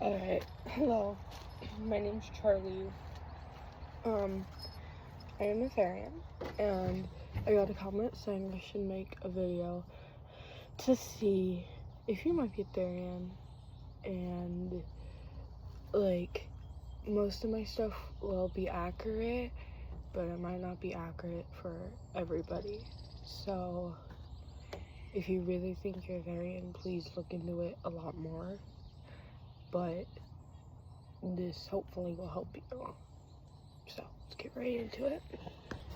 Alright, hello. My name's Charlie. I am a therian, and I got a comment saying I should make a video to see if you might be a therian, and, like, most of my stuff will be accurate, but it might not be accurate for everybody. So, if you really think you're a therian, please look into it a lot more. But this hopefully will help you. So let's get right into it.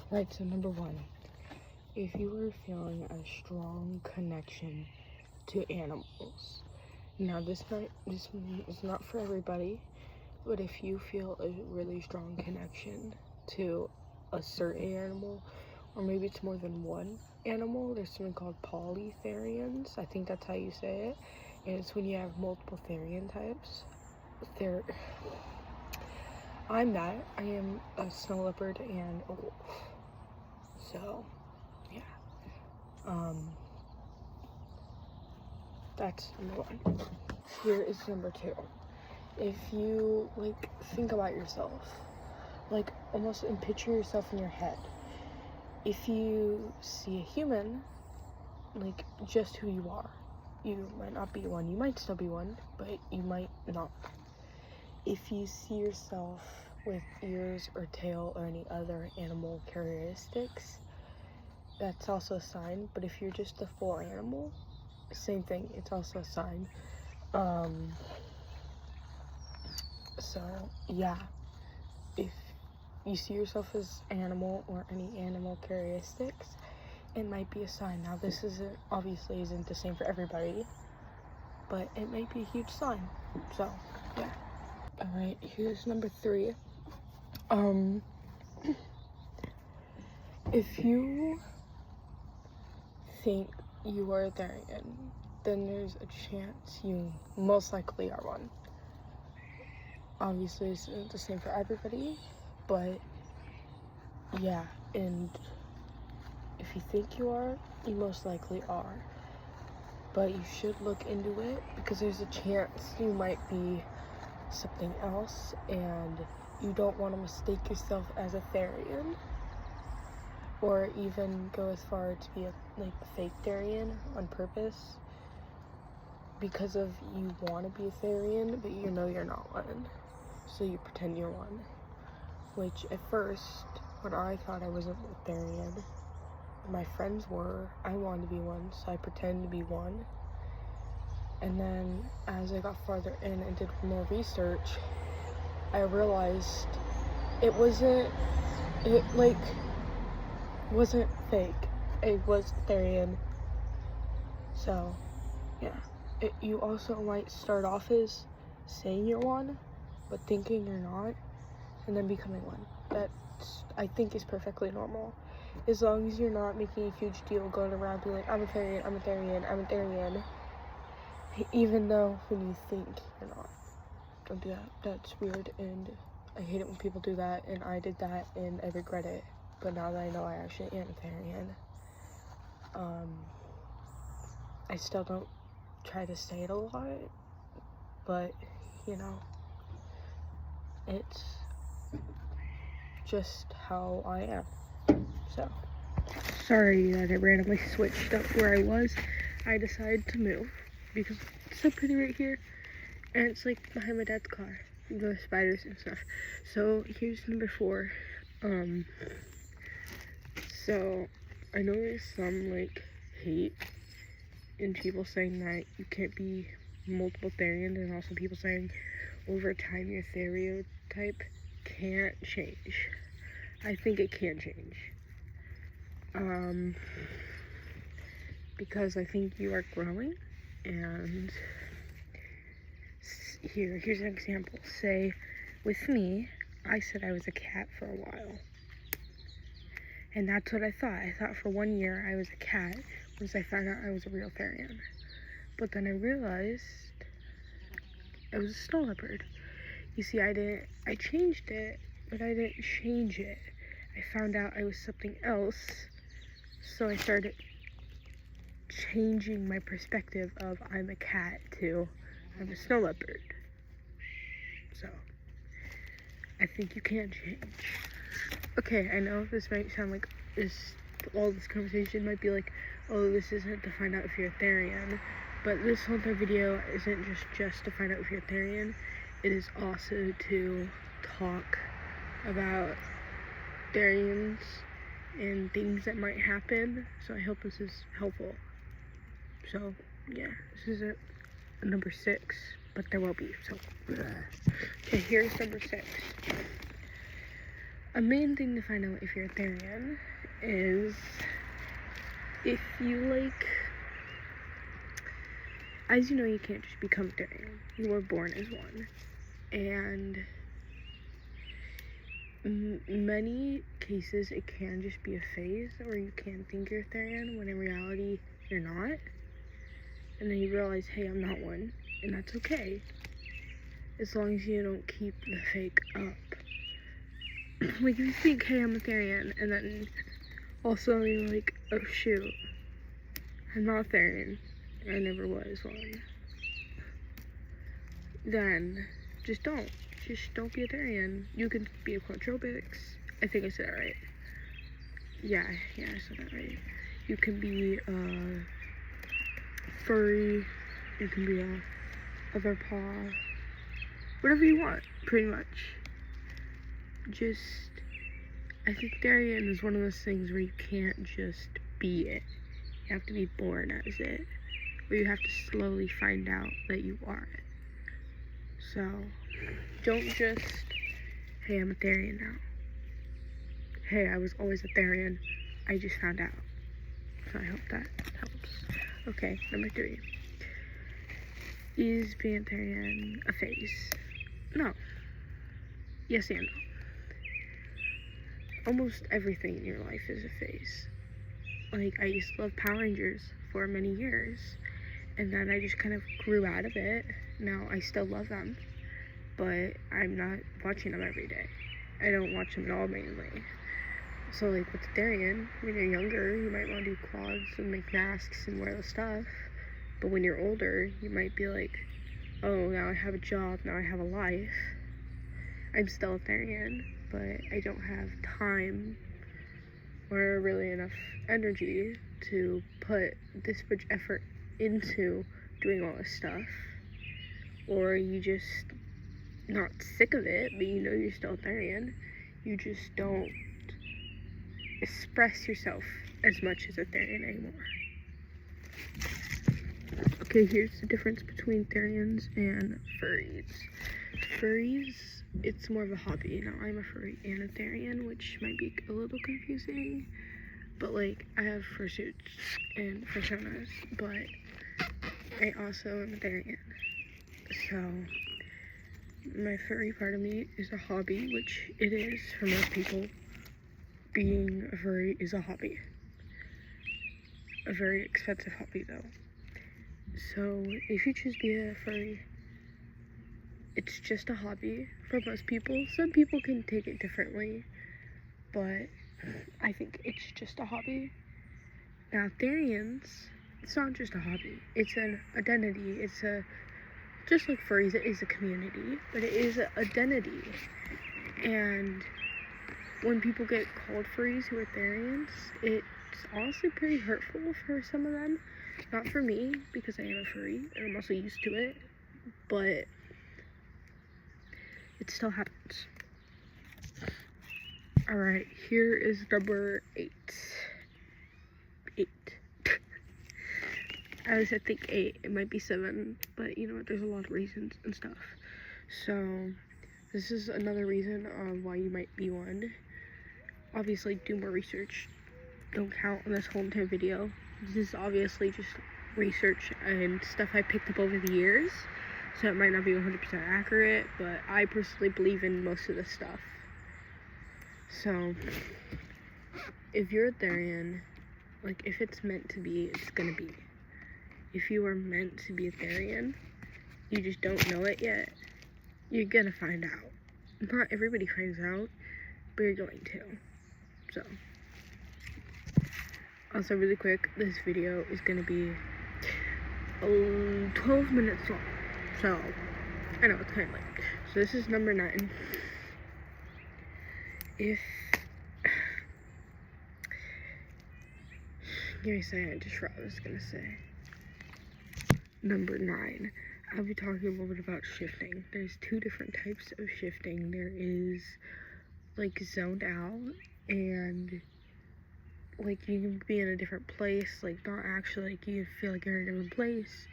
Right, so number one, if you are feeling a strong connection to animals. Now this is not for everybody, but if you feel a really strong connection to a certain animal, or maybe it's more than one animal, there's something called polytherians. I think that's how you say it. And it's when you have multiple therian types. I'm that. I am a snow leopard and a wolf. So, yeah. That's number one. Here is number two. If you, think about yourself, almost and picture yourself in your head. If you see a human, just who you are. You might not be one. You might still be one, but you might not. If you see yourself with ears or tail or any other animal characteristics, that's also a sign. But if you're just a full animal, same thing, it's also a sign. So yeah, if you see yourself as animal or any animal characteristics, it might be a sign. Now this obviously isn't the same for everybody, but it might be a huge sign. So yeah. Alright, here's number three. If you think you are a therian, then there's a chance you most likely are one. Obviously, it's not the same for everybody, but yeah, and if you think you are, you most likely are. But you should look into it, because there's a chance you might be something else, and you don't want to mistake yourself as a therian, or even go as far to be a fake therian on purpose, because of you want to be a therian, but you know you're not one, so you pretend you're one. Which at first, when I thought I wasn't a therian, my friends were, I wanted to be one, so I pretended to be one. And then as I got farther in and did more research, I realized it wasn't fake. It was therian. So yeah, you also might start off as saying you're one, but thinking you're not, and then becoming one. I think is perfectly normal, as long as you're not making a huge deal going around being like, I'm a therian, I'm a therian, I'm a therian, even though when you think you're not. Don't do that. That's weird, and I hate it when people do that, and I did that, and I regret it. But now that I know I actually am a therian, I still don't try to say it a lot, but, it's just how I am. So, sorry that I randomly switched up where I was. I decided to move, because it's so pretty right here, and it's behind my dad's car, the spiders and stuff. So here's number four. So I know there's some hate in people saying that you can't be multiple therians, and also people saying over time your stereotype can't change. I think it can change. Because I think you are growing, and here's an example. Say, with me, I said I was a cat for a while. And that's what I thought. I thought for 1 year I was a cat, once I found out I was a real therian. But then I realized I was a snow leopard. You see, I changed it, but I didn't change it. I found out I was something else, so I started changing my perspective of I'm a cat to I'm a snow leopard. So, I think you can change. Okay, I know this might sound like all this conversation might be like, oh, this isn't to find out if you're a therian, but this whole entire video isn't just to find out if you're a therian. It is also to talk about therians and things that might happen, so I hope this is helpful. So, yeah, this is a number 6, but there will be, so. Okay, here's number 6. A main thing to find out if you're a therian is if you, like, as you know, you can't just become a therian. You were born as one. And in many cases, it can just be a phase, or you can think you're a therian when in reality, you're not. And then you realize, hey, I'm not one, and that's okay. As long as you don't keep the fake up. Like, if you think, hey, I'm a therian, and then also you're like, oh shoot, I'm not a therian, I never was one, then just don't be a therian. You can be a quadropics. I think I said that right. Yeah, I said that right. You can be a furry, you can be a other paw, whatever you want, pretty much. I think therian is one of those things where you can't just be it. You have to be born as it, or you have to slowly find out that you are it. So, don't just, hey, I'm a therian now. Hey, I was always a therian, I just found out. So I hope that helps. Okay, number 3. Is being a therian a phase? No. Yes and no. Almost everything in your life is a phase. Like, I used to love Power Rangers for many years, and then I just kind of grew out of it. Now, I still love them, but I'm not watching them every day. I don't watch them at all, mainly. So, like, with the therian, when you're younger, you might want to do quads and make masks and wear those stuff, but when you're older, you might be like, oh, now I have a job, now I have a life. I'm still a therian, but I don't have time or really enough energy to put this much effort into doing all this stuff. Or you just not sick of it, but you know you're still a therian. You just don't express yourself as much as a therian anymore. Okay, here's the difference between therians and furries. Furries, it's more of a hobby. Now, I'm a furry and a therian, which might be a little confusing, but like, I have fursuits and personas, but I also am a therian. So, my furry part of me is a hobby, which it is for most people. Being a furry is a hobby. A very expensive hobby, though. So, if you choose to be a furry, it's just a hobby for most people. Some people can take it differently, but I think it's just a hobby. Now, therians, it's not just a hobby. It's an identity. Just like furries, it is a community, but it is an identity. And when people get called furries who are therians, it's honestly pretty hurtful for some of them. Not for me, because I am a furry, and I'm also used to it, but it still happens. Alright, here is number 8. 8. I think 8, it might be 7, but you know what, there's a lot of reasons and stuff. So, this is another reason of why you might be one. Obviously, do more research. Don't count on this whole entire video. This is obviously just research and stuff I picked up over the years, so it might not be 100% accurate, but I personally believe in most of this stuff. So, if you're a therian, like, if it's meant to be, it's gonna be. If you are meant to be a therian, you just don't know it yet, you're gonna find out. Not everybody finds out, but you're going to. So, also really quick, this video is gonna be 12 minutes long, so I know, it's kind of late. So this is number 9. If... Give me a second, I just forgot what I was going to say. Number 9. I'll be talking a little bit about shifting. There's 2 different types of shifting. There is, like, zoned out, and, like, you can be in a different place, like, not actually, like, you feel like you're in a different place.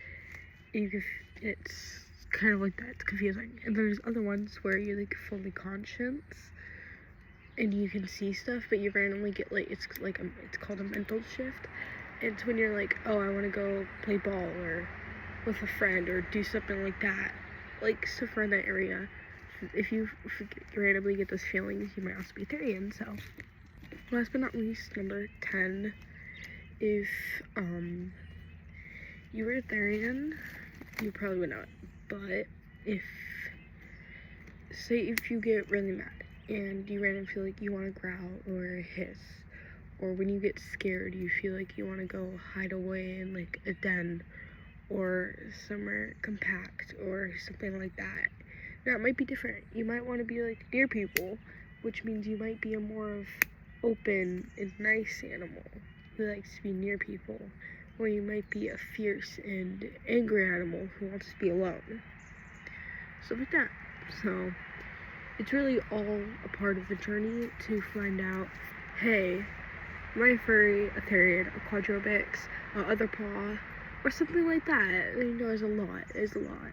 It's kind of like that. It's confusing. And there's other ones where you're, like, fully conscious, and you can see stuff, but you randomly get, like, it's called a mental shift. It's when you're like, oh, I want to go play ball, or with a friend, or do something like that, like stuff around that area. If you randomly get those feelings, you might also be therian. So last but not least, number 10, if you were a therian, you probably would not, but say if you get really mad and you randomly feel like you want to growl or hiss, or when you get scared you feel like you want to go hide away in, like, a den or somewhere compact or something like that. Now, it might be different. You might want to be, like, near people, which means you might be a more of open and nice animal who likes to be near people, or you might be a fierce and angry animal who wants to be alone. Stuff like that. So it's really all a part of the journey to find out, hey, am I a furry, a therian, a quadrobics, a other paw, or something like that. You know, there's a lot.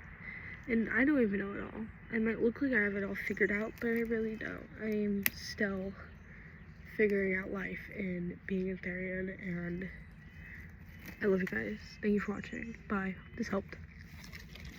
And I don't even know it all. I might look like I have it all figured out, but I really don't. I am still figuring out life and being a therian, and I love you guys. Thank you for watching. Bye. This helped.